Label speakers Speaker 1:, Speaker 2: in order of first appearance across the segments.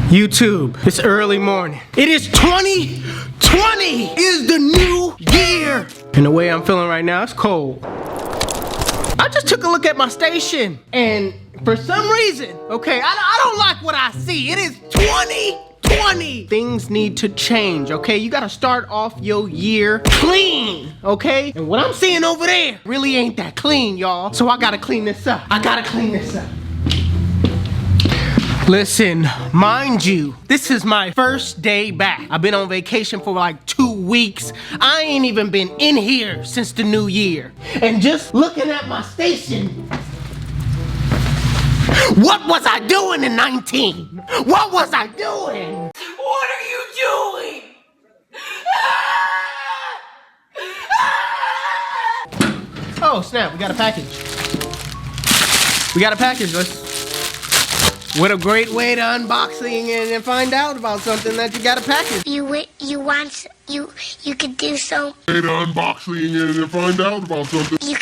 Speaker 1: YouTube, it's early morning. It is 2020 is the new year. And the way I'm feeling right now, it's cold. I just took a look at my station and for some reason, okay, I don't like what I see. It is 2020. Things need to change, okay? You gotta start off your year clean, okay? And what I'm seeing over there really ain't that clean, y'all. So I gotta clean this up. Listen, mind you, this is my first day back. I've been on vacation for like 2 weeks. I ain't even been in here since the new year. And just looking at my station, what was I doing in 19? What was I doing? What are you doing? Oh snap, we got a package. What a great way to unboxing and find out about something that you got a package.
Speaker 2: You could do so.
Speaker 3: Way to unboxing and find out about something.
Speaker 2: You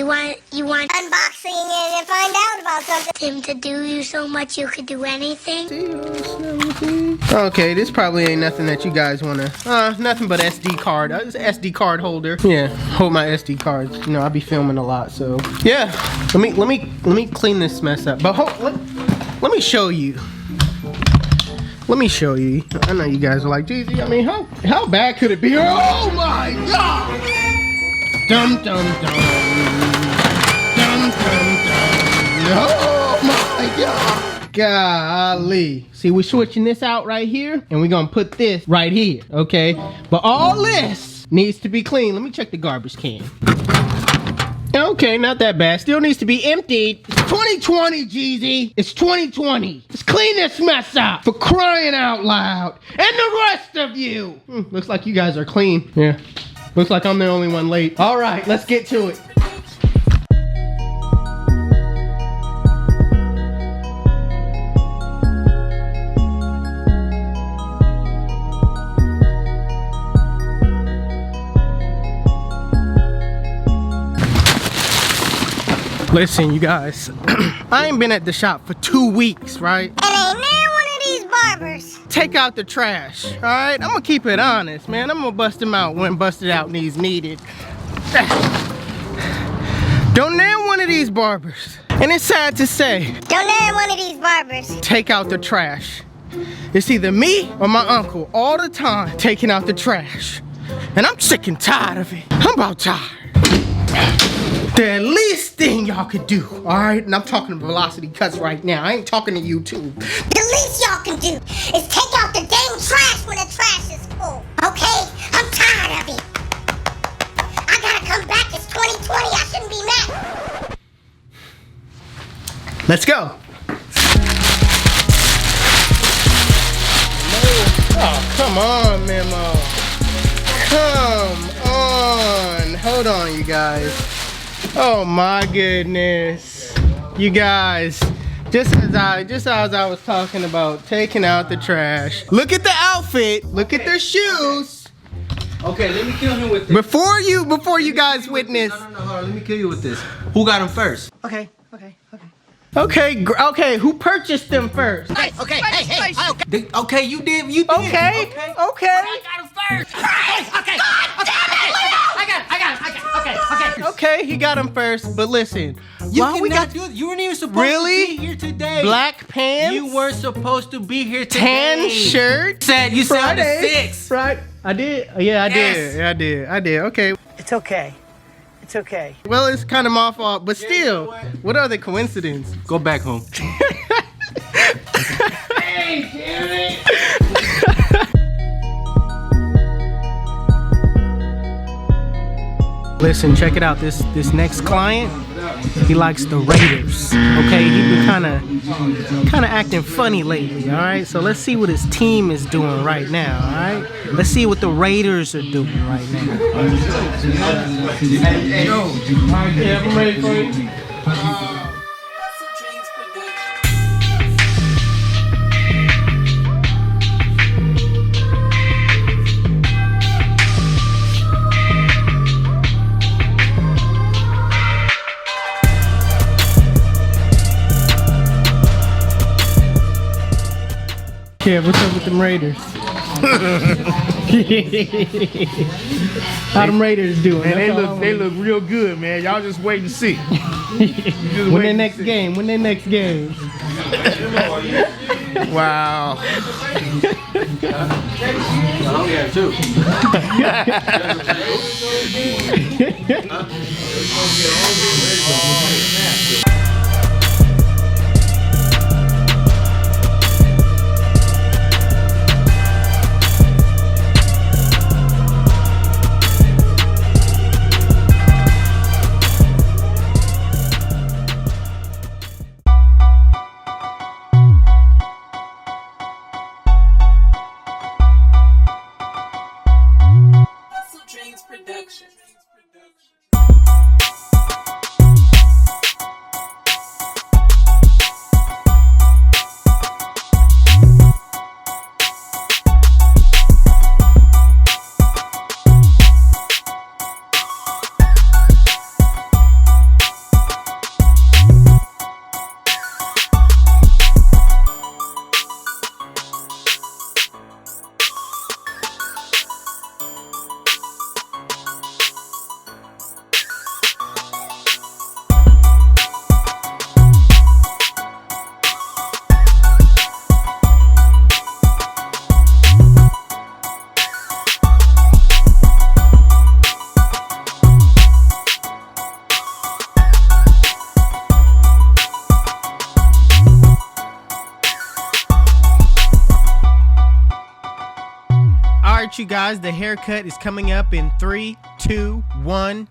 Speaker 2: want unboxing and find out about something. Him to do you so much you could do anything.
Speaker 1: Okay, this probably ain't nothing that you guys wanna. Nothing but SD card. It's an SD card holder. Yeah, hold my SD cards. You know, I be filming a lot, so yeah. Let me clean this mess up. But let me show you. Let me show you. I know you guys are like, Jeezy, I mean, how bad could it be? Oh my God! Dum dum dum. Dum dum dum. Oh my God! Golly. See, we're switching this out right here, and we're gonna put this right here, okay? But all this needs to be clean. Let me check the garbage can. Okay, not that bad. Still needs to be emptied. It's 2020, Jeezy. It's 2020. Let's clean this mess up. For crying out loud. And the rest of you. Looks like you guys are clean. Yeah. Looks like I'm the only one late. All right, let's get to it. Listen, you guys, I ain't been at the shop for 2 weeks, right?
Speaker 2: And ain't near one of these barbers.
Speaker 1: Take out the trash, all right? I'm gonna keep it honest, man. I'm gonna bust them out when busted out needs needed. Don't name one of these barbers. And it's sad to say.
Speaker 2: Don't name one of these barbers.
Speaker 1: Take out the trash. It's either me or my uncle all the time taking out the trash. And I'm sick and tired of it. I'm about tired. The least thing y'all could do, all right? And I'm talking velocity cuts right now. I ain't talking to YouTube.
Speaker 2: The least y'all can do is take out the dang trash when the trash is full, okay? I'm tired of it. I gotta come back. It's 2020. I shouldn't be mad.
Speaker 1: Let's go. Oh, come on, Memo. Come on. Hold on, you guys. Oh my goodness. You guys, just as I was talking about taking out the trash. Look at the outfit. Look at their shoes.
Speaker 4: Okay, let me kill him with this.
Speaker 1: Before you guys witness.
Speaker 4: No, hold on, let me kill you with this. Who got him first?
Speaker 1: Okay, who purchased them first?
Speaker 4: Hey, okay, you did.
Speaker 1: Okay.
Speaker 4: I got him first. Okay. God damn it, Leo!
Speaker 1: Okay, he got him first, but listen.
Speaker 4: You weren't even supposed to be here today.
Speaker 1: Black pants?
Speaker 4: You weren't supposed to be here today.
Speaker 1: Tan shirt?
Speaker 4: You said the 6.
Speaker 1: Right. I did? Yeah, I did. I did. Okay.
Speaker 5: It's okay. It's okay.
Speaker 1: Well, it's kind of my fault, but still, what other coincidence?
Speaker 4: Go back home.
Speaker 1: Hey, Jerry! Listen, check it out. This next client, he likes the Raiders. Okay, he been kind of acting funny lately. All right, so let's see what his team is doing right now. All right, let's see what the Raiders are doing right now. Yeah, I'm ready for you. Yeah, what's up with them Raiders? How them Raiders doing?
Speaker 6: Man, they look real good, man. Y'all just wait and see.
Speaker 1: When their next game? When their next game?
Speaker 6: Wow.
Speaker 7: HustleDreamProduction.
Speaker 1: Alright, you guys, the haircut is coming up in 3, 2, 1.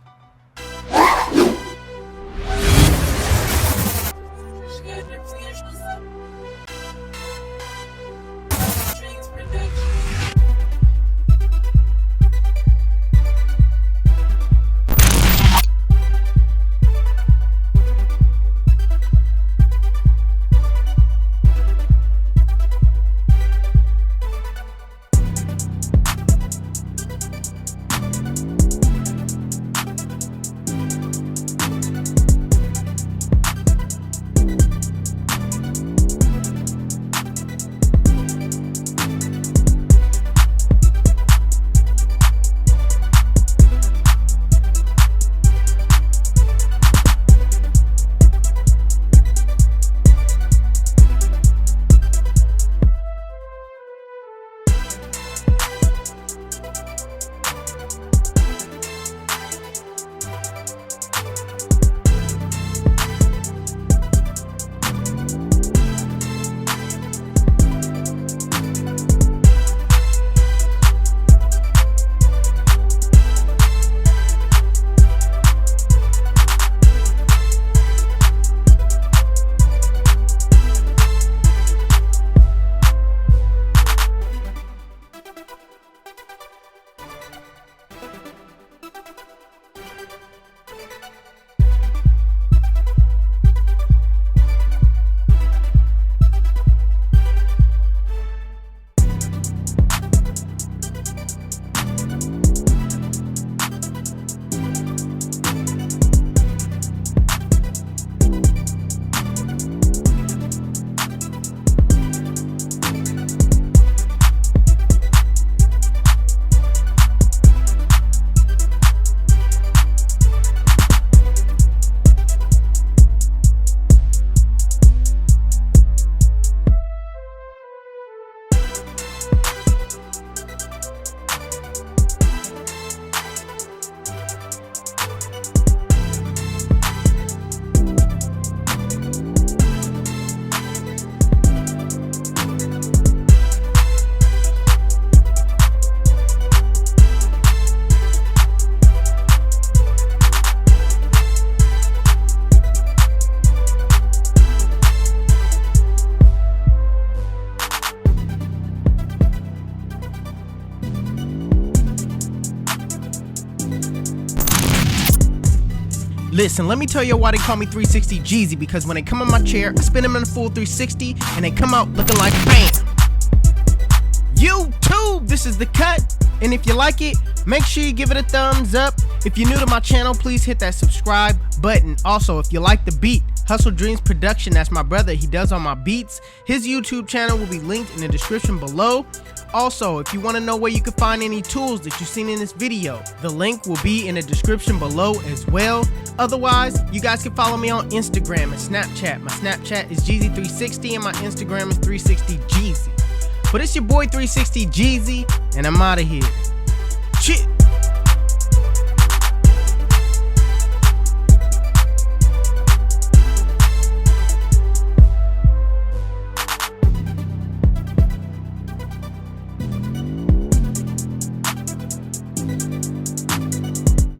Speaker 1: Listen, let me tell you why they call me 360 Jeezy, because when they come on my chair, I spin them in a full 360 and they come out looking like bam. YouTube, this is the cut. And if you like it, make sure you give it a thumbs up. If you're new to my channel, please hit that subscribe button. Also, if you like the beat, Hustle Dreams Production, that's my brother, he does all my beats. His YouTube channel will be linked in the description below. Also, if you want to know where you can find any tools that you've seen in this video, the link will be in the description below as well. Otherwise, you guys can follow me on Instagram and Snapchat. My Snapchat is Jeezy360 and my Instagram is 360Jeezy. But it's your boy 360Jeezy, and I'm out of here. Shit.